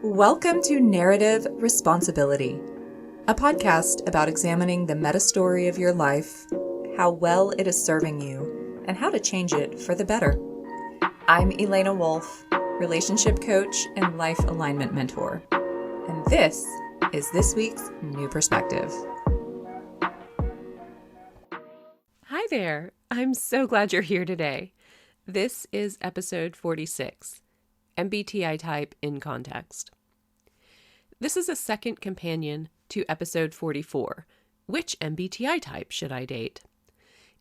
Welcome to Narrative Responsibility, a podcast about examining the meta-story of your life, how well it is serving you, and how to change it for the better. I'm Elena Wolf, relationship coach and life alignment mentor, and this is this week's New Perspective. Hi there. I'm so glad you're here today. This is episode 46, MBTI type in context. This is a second companion to episode 44, Which MBTI type should I date?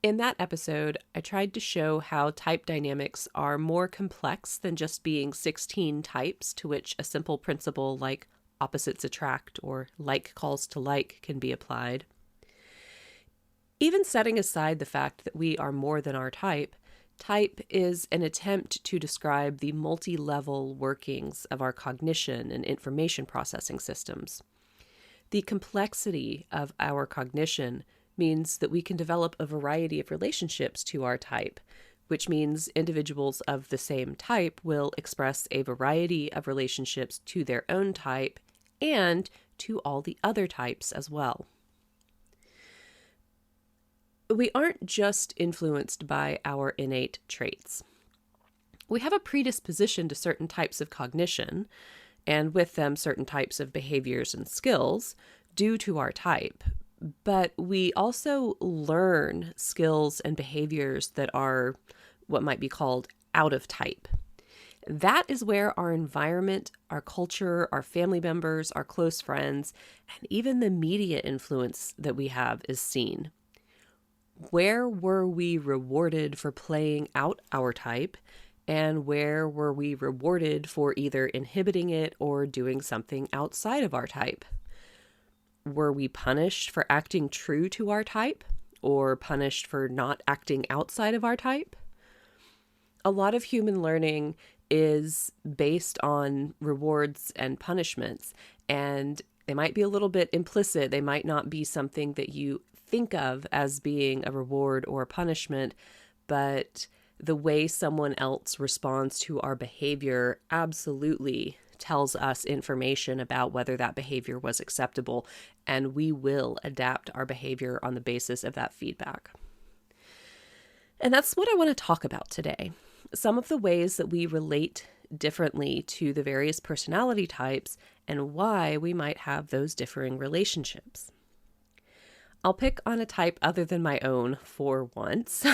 In that episode, I tried to show how type dynamics are more complex than just being 16 types to which a simple principle like opposites attract or like calls to like can be applied. Even setting aside the fact that we are more than our type is an attempt to describe the multi-level workings of our cognition and information processing systems. The complexity of our cognition means that we can develop a variety of relationships to our type, which means individuals of the same type will express a variety of relationships to their own type and to all the other types as well. We aren't just influenced by our innate traits. We have a predisposition to certain types of cognition, and with them certain types of behaviors and skills due to our type. But we also learn skills and behaviors that are what might be called out of type. That is where our environment, our culture, our family members, our close friends, and even the media influence that we have is seen. Where were we rewarded for playing out our type, and where were we rewarded for either inhibiting it or doing something outside of our type? Were we punished for acting true to our type, or punished for not acting outside of our type? A lot of human learning is based on rewards and punishments, and they might be a little bit implicit. They might not be something that you think of as being a reward or a punishment, but the way someone else responds to our behavior absolutely tells us information about whether that behavior was acceptable, and we will adapt our behavior on the basis of that feedback. And that's what I want to talk about today. Some of the ways that we relate differently to the various personality types and why we might have those differing relationships. I'll pick on a type other than my own for once,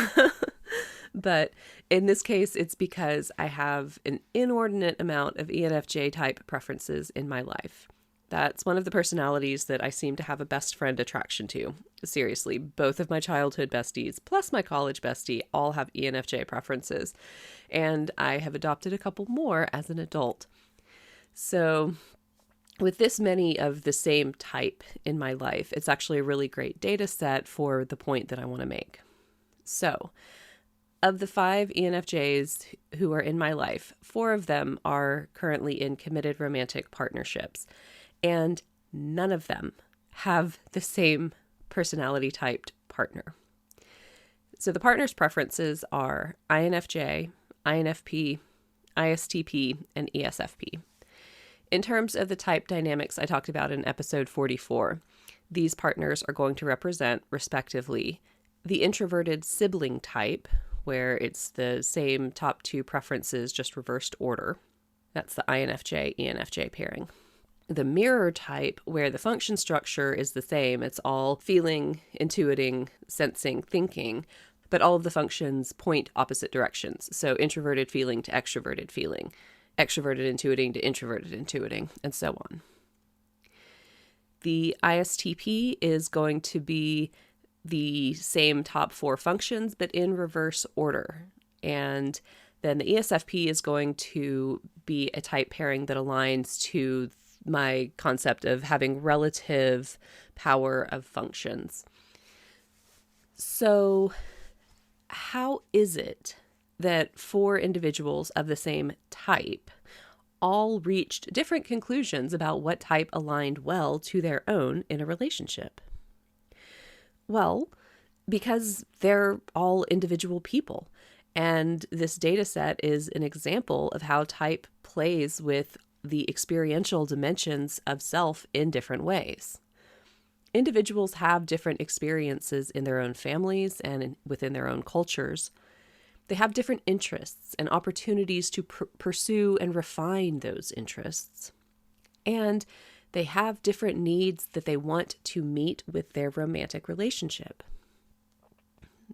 but in this case, it's because I have an inordinate amount of ENFJ type preferences in my life. That's one of the personalities that I seem to have a best friend attraction to. Seriously, both of my childhood besties, plus my college bestie, all have ENFJ preferences, and I have adopted a couple more as an adult. So with this many of the same type in my life, it's actually a really great data set for the point that I want to make. So, of the 5 ENFJs who are in my life, 4 of them are currently in committed romantic partnerships, and none of them have the same personality typed partner. So the partner's preferences are INFJ, INFP, ISTP, and ESFP. In terms of the type dynamics I talked about in episode 44, these partners are going to represent, respectively, the introverted sibling type, where it's the same top 2 preferences, just reversed order. That's the INFJ-ENFJ pairing. The mirror type, where the function structure is the same, it's all feeling, intuiting, sensing, thinking, but all of the functions point opposite directions. So introverted feeling to extroverted feeling, extroverted intuiting to introverted intuiting, and so on. The ISTP is going to be the same top 4 functions, but in reverse order. And then the ESFP is going to be a type pairing that aligns to my concept of having relative power of functions. So how is it that 4 individuals of the same type all reached different conclusions about what type aligned well to their own in a relationship? Well, because they're all individual people. And this data set is an example of how type plays with the experiential dimensions of self in different ways. Individuals have different experiences in their own families and within their own cultures. They have different interests and opportunities to pursue and refine those interests. And they have different needs that they want to meet with their romantic relationship.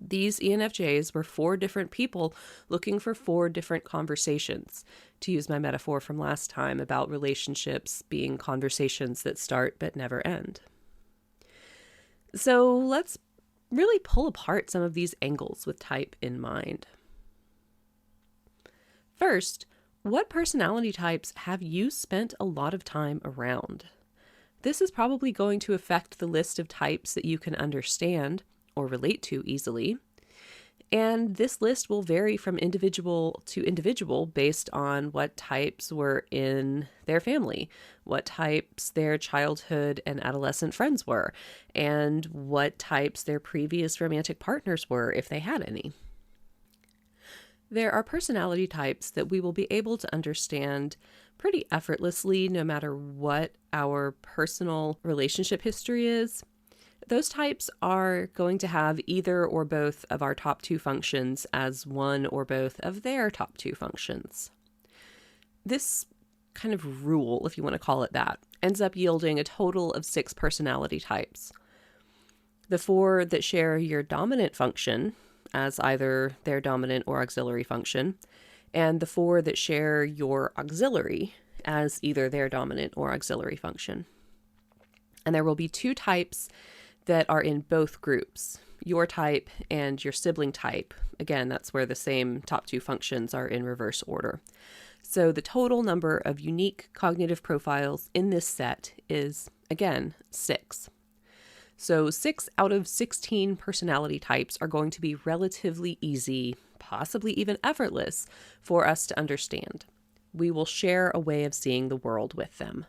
These ENFJs were 4 different people looking for 4 different conversations, to use my metaphor from last time about relationships being conversations that start but never end. So let's really pull apart some of these angles with type in mind. First, what personality types have you spent a lot of time around? This is probably going to affect the list of types that you can understand or relate to easily. And this list will vary from individual to individual based on what types were in their family, what types their childhood and adolescent friends were, and what types their previous romantic partners were, if they had any. There are personality types that we will be able to understand pretty effortlessly no matter what our personal relationship history is. Those types are going to have either or both of our top 2 functions as one or both of their top 2 functions. This kind of rule, if you want to call it that, ends up yielding a total of 6 personality types. The 4 that share your dominant function as either their dominant or auxiliary function, and the 4 that share your auxiliary as either their dominant or auxiliary function. And there will be 2 types that are in both groups, your type and your sibling type. Again, that's where the same top 2 functions are in reverse order. So the total number of unique cognitive profiles in this set is, again, 6. So 6 out of 16 personality types are going to be relatively easy, possibly even effortless, for us to understand. We will share a way of seeing the world with them.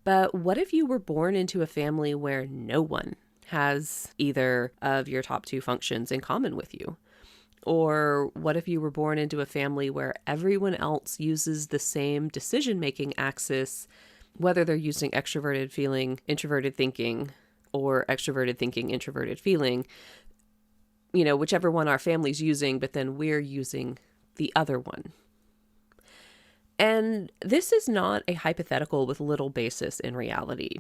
But what if you were born into a family where no one has either of your top 2 functions in common with you? Or what if you were born into a family where everyone else uses the same decision-making axis, whether they're using extroverted feeling, introverted thinking, or extroverted thinking, introverted feeling, whichever one our family's using, but then we're using the other one. And this is not a hypothetical with little basis in reality.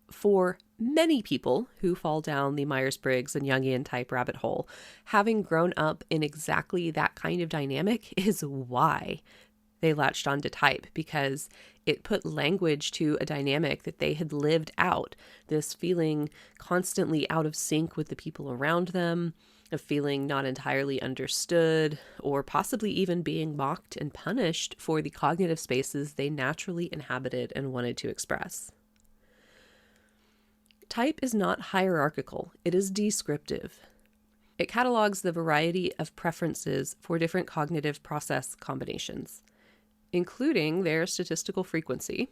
For many people who fall down the Myers-Briggs and Jungian type rabbit hole, having grown up in exactly that kind of dynamic is why they latched onto type, because it put language to a dynamic that they had lived out, this feeling constantly out of sync with the people around them, of feeling not entirely understood, or possibly even being mocked and punished for the cognitive spaces they naturally inhabited and wanted to express. Type is not hierarchical, it is descriptive. It catalogs the variety of preferences for different cognitive process combinations, including their statistical frequency,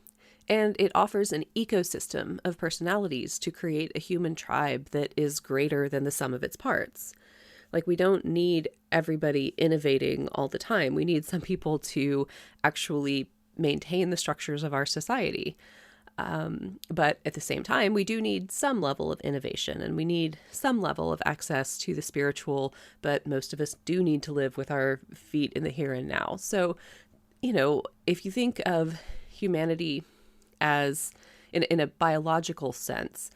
and it offers an ecosystem of personalities to create a human tribe that is greater than the sum of its parts. Like, we don't need everybody innovating all the time. We need some people to actually maintain the structures of our society. But at the same time, we do need some level of innovation, and we need some level of access to the spiritual, but most of us do need to live with our feet in the here and now. So, if you think of humanity as in a biological sense,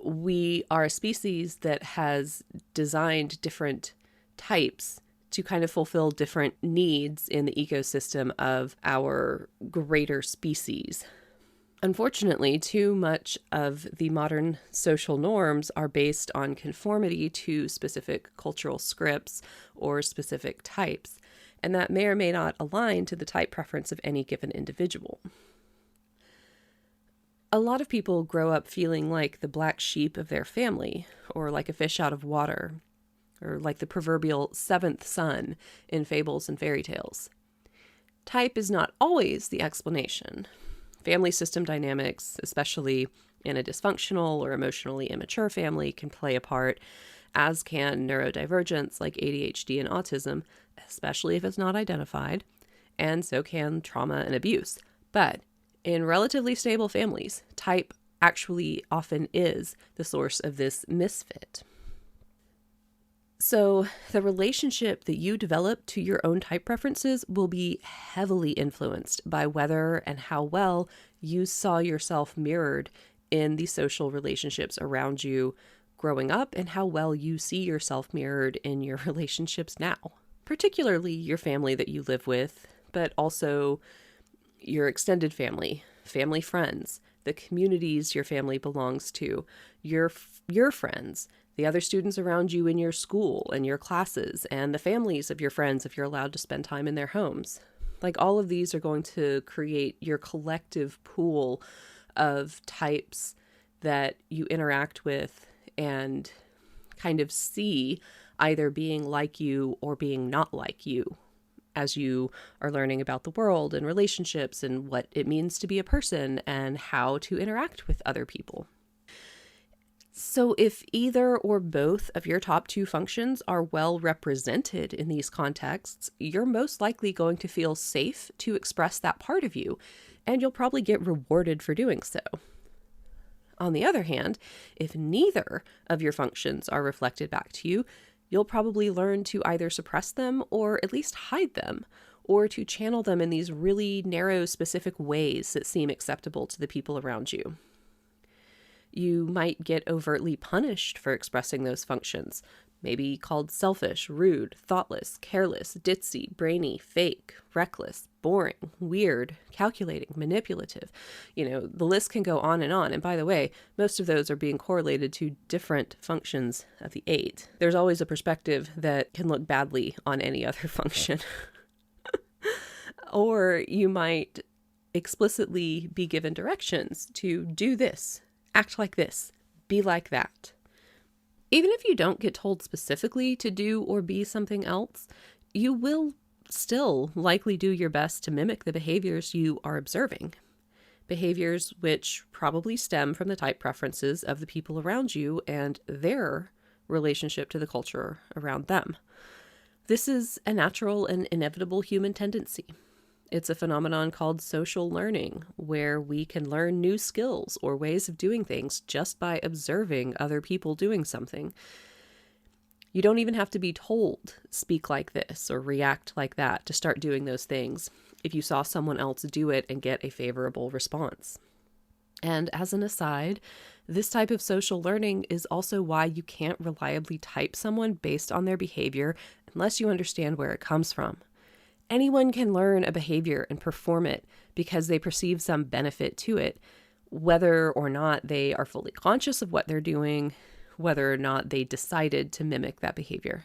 we are a species that has designed different types to kind of fulfill different needs in the ecosystem of our greater species. Unfortunately, too much of the modern social norms are based on conformity to specific cultural scripts or specific types, and that may or may not align to the type preference of any given individual. A lot of people grow up feeling like the black sheep of their family, or like a fish out of water, or like the proverbial 7th son in fables and fairy tales. Type is not always the explanation. Family system dynamics, especially in a dysfunctional or emotionally immature family, can play a part, as can neurodivergence like ADHD and autism, especially if it's not identified, and so can trauma and abuse. But in relatively stable families, type actually often is the source of this misfit. So the relationship that you develop to your own type preferences will be heavily influenced by whether and how well you saw yourself mirrored in the social relationships around you growing up, and how well you see yourself mirrored in your relationships now, particularly your family that you live with, but also your extended family, family friends, the communities your family belongs to, your friends, the other students around you in your school and your classes, and the families of your friends if you're allowed to spend time in their homes. Like, all of these are going to create your collective pool of types that you interact with and kind of see either being like you or being not like you as you are learning about the world and relationships and what it means to be a person and how to interact with other people. So if either or both of your top two functions are well represented in these contexts, you're most likely going to feel safe to express that part of you, and you'll probably get rewarded for doing so. On the other hand, if neither of your functions are reflected back to you, you'll probably learn to either suppress them or at least hide them, or to channel them in these really narrow, specific ways that seem acceptable to the people around you. You might get overtly punished for expressing those functions, maybe called selfish, rude, thoughtless, careless, ditzy, brainy, fake, reckless, boring, weird, calculating, manipulative. The list can go on. And by the way, most of those are being correlated to different functions of the 8. There's always a perspective that can look badly on any other function. Or you might explicitly be given directions to do this, act like this, be like that. Even if you don't get told specifically to do or be something else, you will still likely do your best to mimic the behaviors you are observing. Behaviors which probably stem from the type preferences of the people around you and their relationship to the culture around them. This is a natural and inevitable human tendency. It's a phenomenon called social learning, where we can learn new skills or ways of doing things just by observing other people doing something. You don't even have to be told, speak like this or react like that to start doing those things if you saw someone else do it and get a favorable response. And as an aside, this type of social learning is also why you can't reliably type someone based on their behavior unless you understand where it comes from. Anyone can learn a behavior and perform it because they perceive some benefit to it, whether or not they are fully conscious of what they're doing, whether or not they decided to mimic that behavior.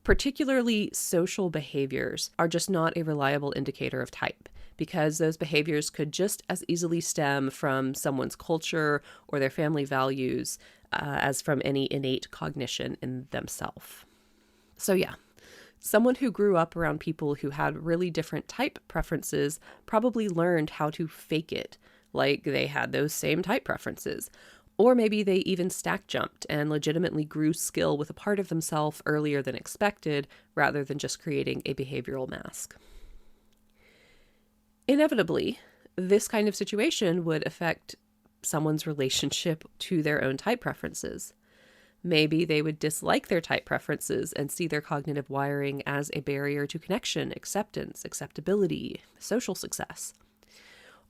Particularly social behaviors are just not a reliable indicator of type, because those behaviors could just as easily stem from someone's culture or their family values as from any innate cognition in themselves. So yeah. Someone who grew up around people who had really different type preferences probably learned how to fake it, like they had those same type preferences. Or maybe they even stack jumped and legitimately grew skill with a part of themselves earlier than expected, rather than just creating a behavioral mask. Inevitably, this kind of situation would affect someone's relationship to their own type preferences. Maybe they would dislike their type preferences and see their cognitive wiring as a barrier to connection, acceptance, acceptability, social success.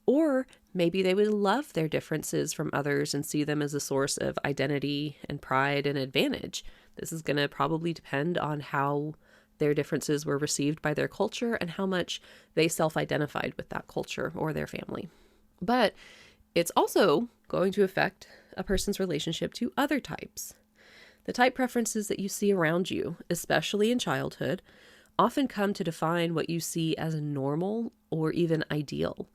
Or maybe they would love their differences from others and see them as a source of identity and pride and advantage. This is going to probably depend on how their differences were received by their culture and how much they self-identified with that culture or their family. But it's also going to affect a person's relationship to other types. The type preferences that you see around you, especially in childhood, often come to define what you see as normal or even ideal.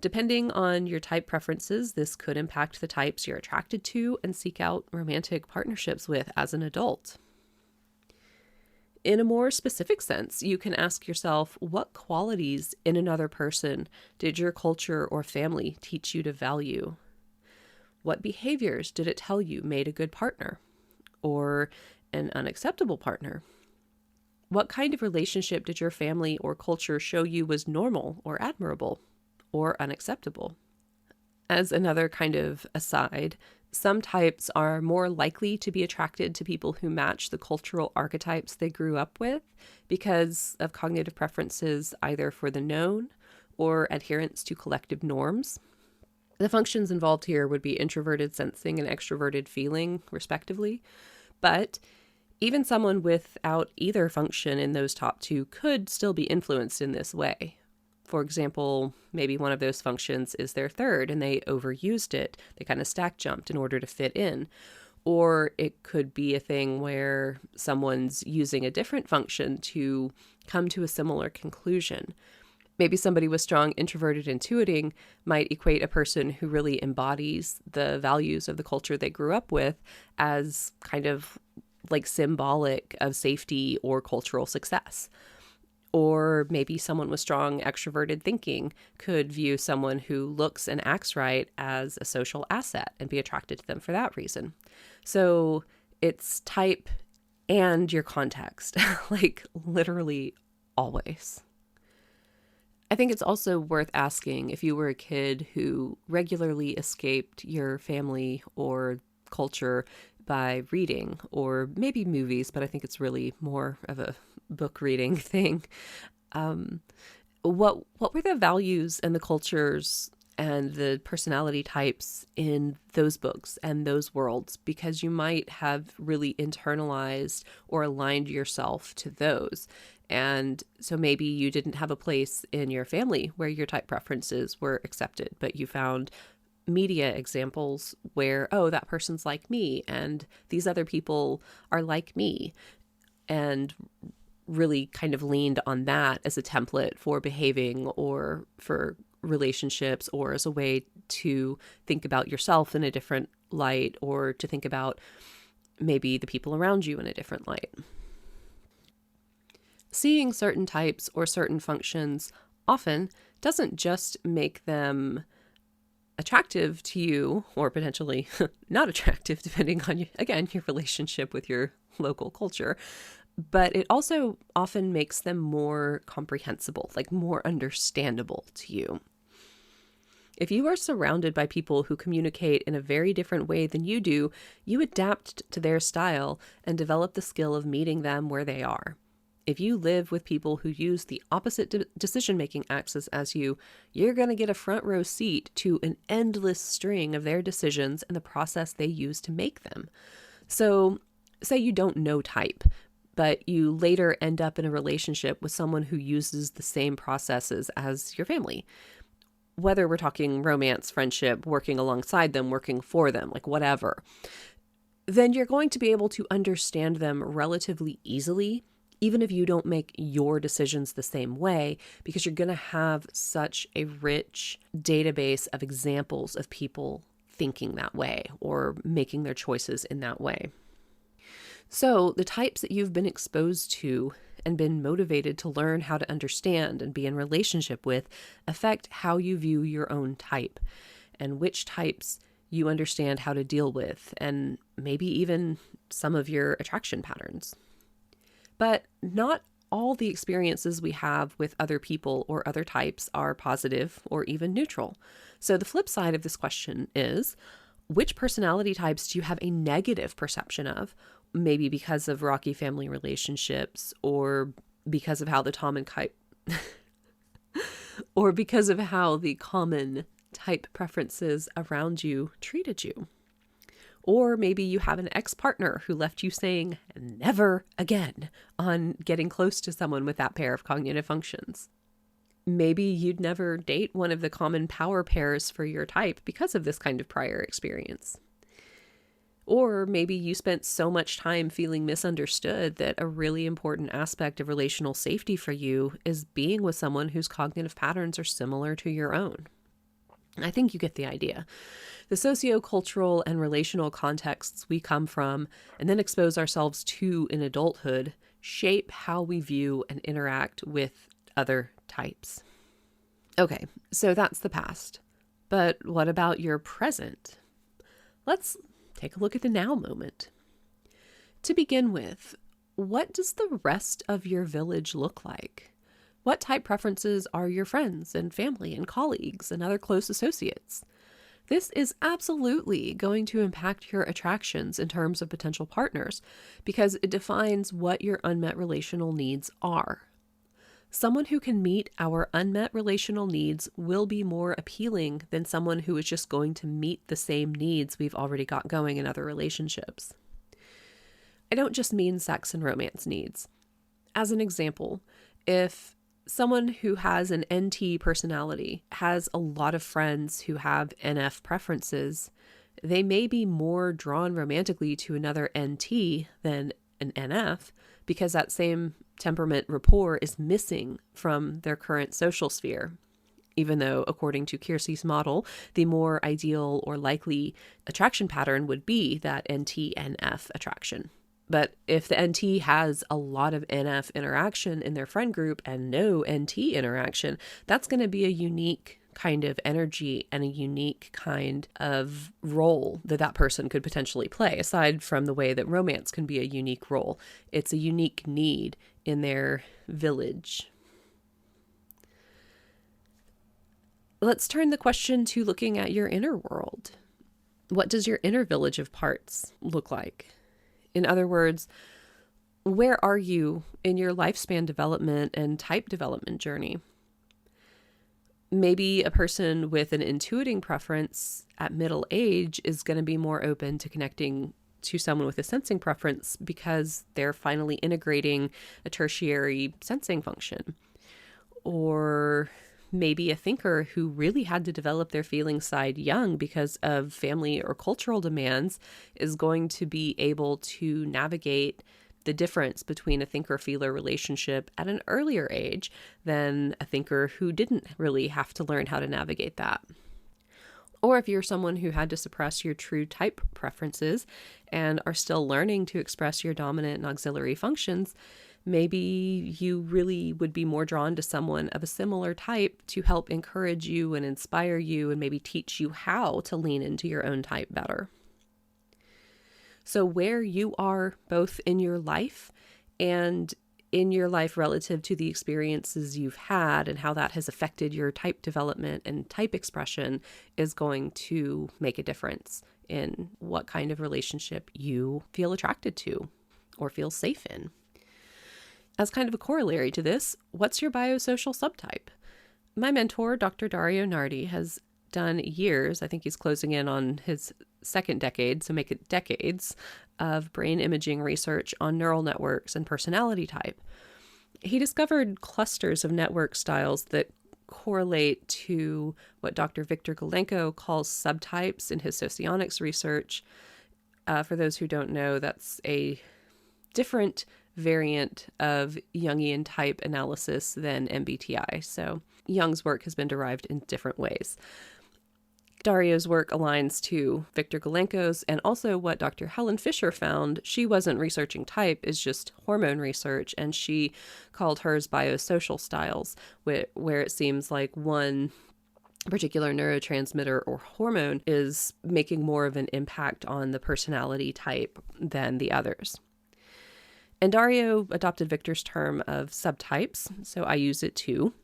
Depending on your type preferences, this could impact the types you're attracted to and seek out romantic partnerships with as an adult. In a more specific sense, you can ask yourself, what qualities in another person did your culture or family teach you to value? What behaviors did it tell you made a good partner? Or an unacceptable partner? What kind of relationship did your family or culture show you was normal or admirable or unacceptable? As another kind of aside, some types are more likely to be attracted to people who match the cultural archetypes they grew up with because of cognitive preferences either for the known or adherence to collective norms. The functions involved here would be introverted sensing and extroverted feeling, respectively. But even someone without either function in those top two could still be influenced in this way. For example, maybe one of those functions is their third and they overused it. They kind of stack jumped in order to fit in. Or it could be a thing where someone's using a different function to come to a similar conclusion. Maybe somebody with strong introverted intuiting might equate a person who really embodies the values of the culture they grew up with as kind of like symbolic of safety or cultural success. Or maybe someone with strong extroverted thinking could view someone who looks and acts right as a social asset and be attracted to them for that reason. So it's type and your context, like literally always. I think it's also worth asking if you were a kid who regularly escaped your family or culture by reading or maybe movies, but I think it's really more of a book reading thing. What were the values and the cultures and the personality types in those books and those worlds? Because you might have really internalized or aligned yourself to those. And so maybe you didn't have a place in your family where your type preferences were accepted, but you found media examples where, oh, that person's like me and these other people are like me, and really kind of leaned on that as a template for behaving or for relationships or as a way to think about yourself in a different light or to think about maybe the people around you in a different light. Seeing certain types or certain functions often doesn't just make them attractive to you or potentially not attractive depending on, your relationship with your local culture, but it also often makes them more comprehensible, like more understandable to you. If you are surrounded by people who communicate in a very different way than you do, you adapt to their style and develop the skill of meeting them where they are. If you live with people who use the opposite decision-making axis as you, you're going to get a front row seat to an endless string of their decisions and the process they use to make them. So, say you don't know type, but you later end up in a relationship with someone who uses the same processes as your family. Whether we're talking romance, friendship, working alongside them, working for them, like whatever, then you're going to be able to understand them relatively easily, even if you don't make your decisions the same way, because you're going to have such a rich database of examples of people thinking that way or making their choices in that way. So the types that you've been exposed to and been motivated to learn how to understand and be in relationship with affect how you view your own type and which types you understand how to deal with, and maybe even some of your attraction patterns. But not all the experiences we have with other people or other types are positive or even neutral. So the flip side of this question is, which personality types do you have a negative perception of? Maybe because of rocky family relationships, or because of how the or because of how the common type preferences around you treated you. Or maybe you have an ex-partner who left you saying never again on getting close to someone with that pair of cognitive functions. Maybe you'd never date one of the common power pairs for your type because of this kind of prior experience. Or maybe you spent so much time feeling misunderstood that a really important aspect of relational safety for you is being with someone whose cognitive patterns are similar to your own. I think you get the idea. The sociocultural and relational contexts we come from and then expose ourselves to in adulthood shape how we view and interact with other types. Okay, so that's the past. But what about your present? Let's take a look at the now moment. To begin with, what does the rest of your village look like? What type preferences are your friends and family and colleagues and other close associates? This is absolutely going to impact your attractions in terms of potential partners because it defines what your unmet relational needs are. Someone who can meet our unmet relational needs will be more appealing than someone who is just going to meet the same needs we've already got going in other relationships. I don't just mean sex and romance needs. As an example, if someone who has an NT personality has a lot of friends who have NF preferences, they may be more drawn romantically to another NT than an NF because that same temperament rapport is missing from their current social sphere. Even though, according to Kiersey's model, the more ideal or likely attraction pattern would be that NT-NF attraction. But if the NT has a lot of NF interaction in their friend group and no NT interaction, that's going to be a unique kind of energy and a unique kind of role that that person could potentially play. Aside from the way that romance can be a unique role, it's a unique need in their village. Let's turn the question to looking at your inner world. What does your inner village of parts look like? In other words, where are you in your lifespan development and type development journey? Maybe a person with an intuiting preference at middle age is going to be more open to connecting to someone with a sensing preference because they're finally integrating a tertiary sensing function. Or maybe a thinker who really had to develop their feeling side young because of family or cultural demands is going to be able to navigate the difference between a thinker-feeler relationship at an earlier age than a thinker who didn't really have to learn how to navigate that. Or if you're someone who had to suppress your true type preferences and are still learning to express your dominant and auxiliary functions, maybe you really would be more drawn to someone of a similar type to help encourage you and inspire you and maybe teach you how to lean into your own type better. So where you are both in your life and in your life relative to the experiences you've had and how that has affected your type development and type expression is going to make a difference in what kind of relationship you feel attracted to or feel safe in. As kind of a corollary to this, what's your biosocial subtype? My mentor, Dr. Dario Nardi, has done years, I think he's closing in on his second decade, so make it decades, of brain imaging research on neural networks and personality type. He discovered clusters of network styles that correlate to what Dr. Viktor Gulenko calls subtypes in his socionics research. For those who don't know, that's a different variant of Jungian type analysis than MBTI. So Jung's work has been derived in different ways. Dario's work aligns to Viktor Gulenko's and also what Dr. Helen Fisher found. She wasn't researching type, it's just hormone research, and she called hers biosocial styles, where it seems like one particular neurotransmitter or hormone is making more of an impact on the personality type than the others. And Dario adopted Victor's term of subtypes, so I use it too.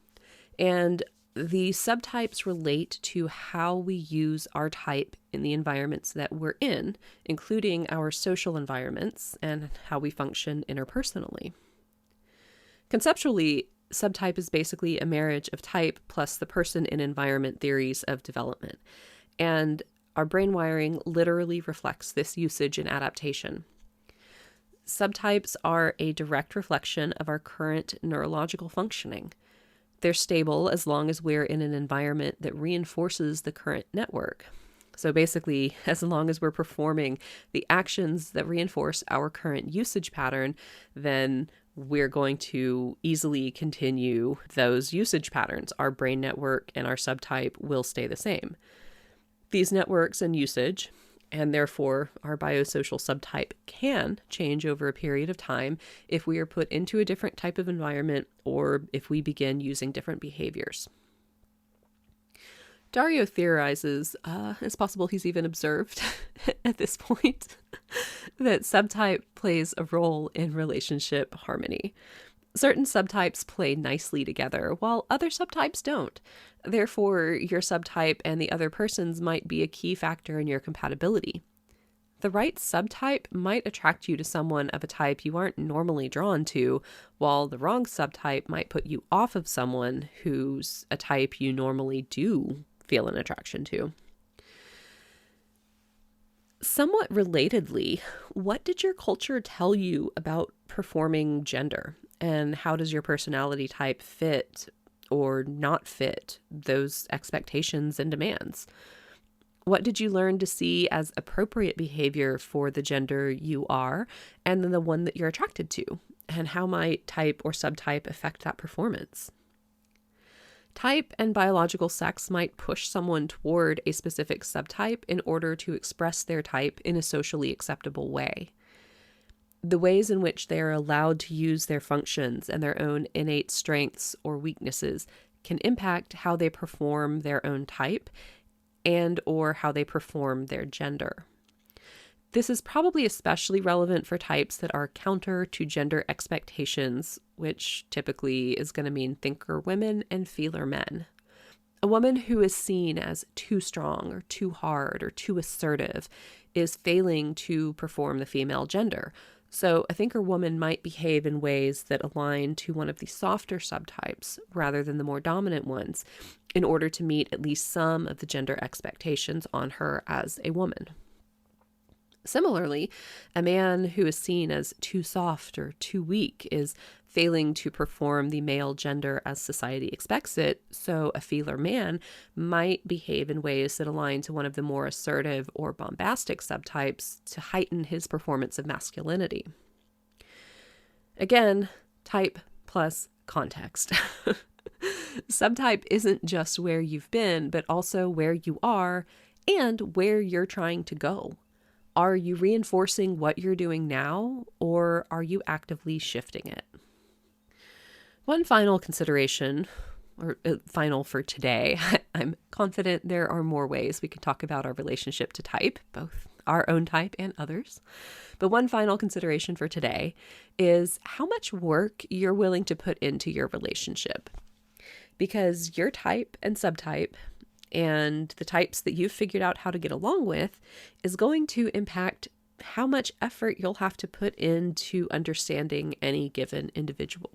And the subtypes relate to how we use our type in the environments that we're in, including our social environments and how we function interpersonally. Conceptually, subtype is basically a marriage of type plus the person in environment theories of development. And our brain wiring literally reflects this usage and adaptation. Subtypes are a direct reflection of our current neurological functioning. They're stable as long as we're in an environment that reinforces the current network. So basically, as long as we're performing the actions that reinforce our current usage pattern, then we're going to easily continue those usage patterns. Our brain network and our subtype will stay the same. These networks and usage, and therefore our biosocial subtype, can change over a period of time if we are put into a different type of environment or if we begin using different behaviors. Dario theorizes, it's possible he's even observed at this point, that subtype plays a role in relationship harmony. Certain subtypes play nicely together, while other subtypes don't. Therefore, your subtype and the other person's might be a key factor in your compatibility. The right subtype might attract you to someone of a type you aren't normally drawn to, while the wrong subtype might put you off of someone who's a type you normally do feel an attraction to. Somewhat relatedly, what did your culture tell you about performing gender? And how does your personality type fit or not fit those expectations and demands? What did you learn to see as appropriate behavior for the gender you are and then the one that you're attracted to? And how might type or subtype affect that performance? Type and biological sex might push someone toward a specific subtype in order to express their type in a socially acceptable way. The ways in which they are allowed to use their functions and their own innate strengths or weaknesses can impact how they perform their own type and or how they perform their gender. This is probably especially relevant for types that are counter to gender expectations, which typically is going to mean thinker women and feeler men. A woman who is seen as too strong or too hard or too assertive is failing to perform the female gender. So a thinker woman might behave in ways that align to one of the softer subtypes rather than the more dominant ones in order to meet at least some of the gender expectations on her as a woman. Similarly, a man who is seen as too soft or too weak is failing to perform the male gender as society expects it, so a feeler man might behave in ways that align to one of the more assertive or bombastic subtypes to heighten his performance of masculinity. Again, type plus context. Subtype isn't just where you've been, but also where you are and where you're trying to go. Are you reinforcing what you're doing now, or are you actively shifting it? One final consideration, or final for today, I'm confident there are more ways we can talk about our relationship to type, both our own type and others. But one final consideration for today is how much work you're willing to put into your relationship. Because your type and subtype and the types that you've figured out how to get along with is going to impact how much effort you'll have to put into understanding any given individual.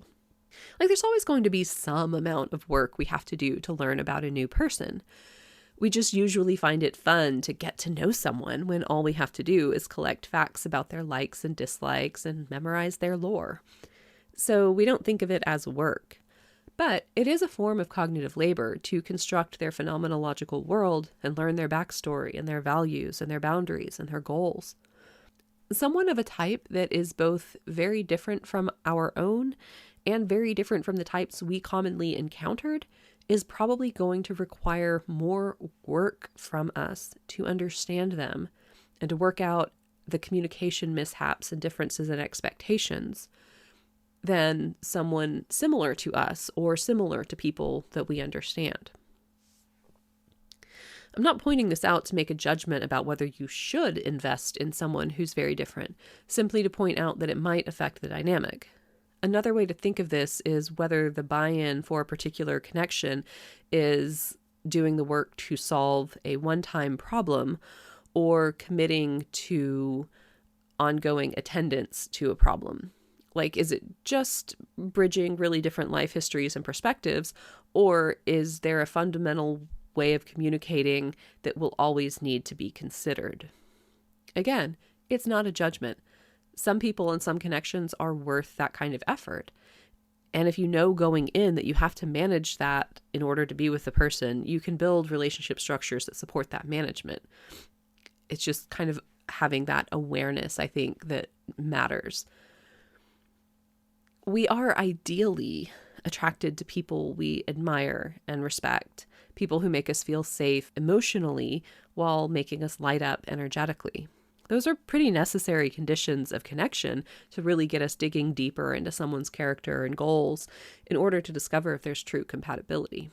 Like, there's always going to be some amount of work we have to do to learn about a new person. We just usually find it fun to get to know someone when all we have to do is collect facts about their likes and dislikes and memorize their lore. So we don't think of it as work. But it is a form of cognitive labor to construct their phenomenological world and learn their backstory and their values and their boundaries and their goals. Someone of a type that is both very different from our own and very different from the types we commonly encountered is probably going to require more work from us to understand them and to work out the communication mishaps and differences in expectations than someone similar to us or similar to people that we understand. I'm not pointing this out to make a judgment about whether you should invest in someone who's very different, simply to point out that it might affect the dynamic. Another way to think of this is whether the buy-in for a particular connection is doing the work to solve a one-time problem or committing to ongoing attendance to a problem. Like, is it just bridging really different life histories and perspectives, or is there a fundamental way of communicating that will always need to be considered? Again, it's not a judgment. Some people and some connections are worth that kind of effort. And if you know going in that you have to manage that in order to be with the person, you can build relationship structures that support that management. It's just kind of having that awareness, I think, that matters. We are ideally attracted to people we admire and respect, people who make us feel safe emotionally while making us light up energetically. Those are pretty necessary conditions of connection to really get us digging deeper into someone's character and goals in order to discover if there's true compatibility.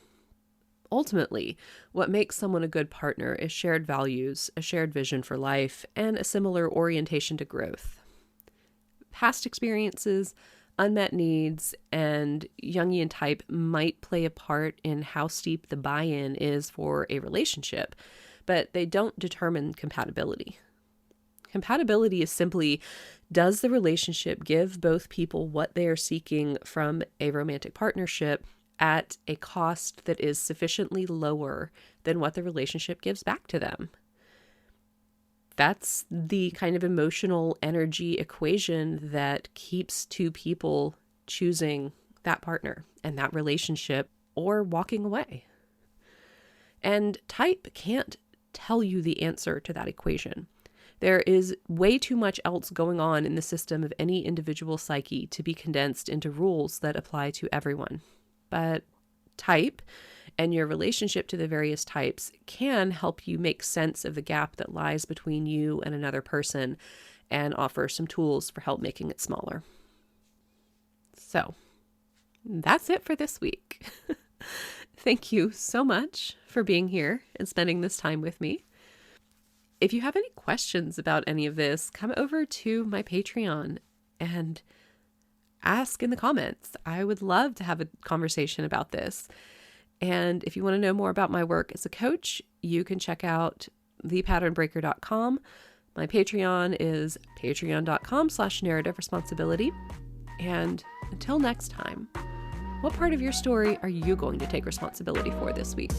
Ultimately, what makes someone a good partner is shared values, a shared vision for life, and a similar orientation to growth. Past experiences, unmet needs, and Jungian type might play a part in how steep the buy-in is for a relationship, but they don't determine compatibility. Compatibility is simply, does the relationship give both people what they are seeking from a romantic partnership at a cost that is sufficiently lower than what the relationship gives back to them? That's the kind of emotional energy equation that keeps two people choosing that partner and that relationship or walking away. And type can't tell you the answer to that equation. There is way too much else going on in the system of any individual psyche to be condensed into rules that apply to everyone. But type and your relationship to the various types can help you make sense of the gap that lies between you and another person and offer some tools for help making it smaller. So that's it for this week. Thank you so much for being here and spending this time with me. If you have any questions about any of this, come over to my Patreon and ask in the comments. I would love to have a conversation about this. And if you want to know more about my work as a coach, you can check out thepatternbreaker.com. My Patreon is patreon.com/narrative responsibility. And until next time, what part of your story are you going to take responsibility for this week?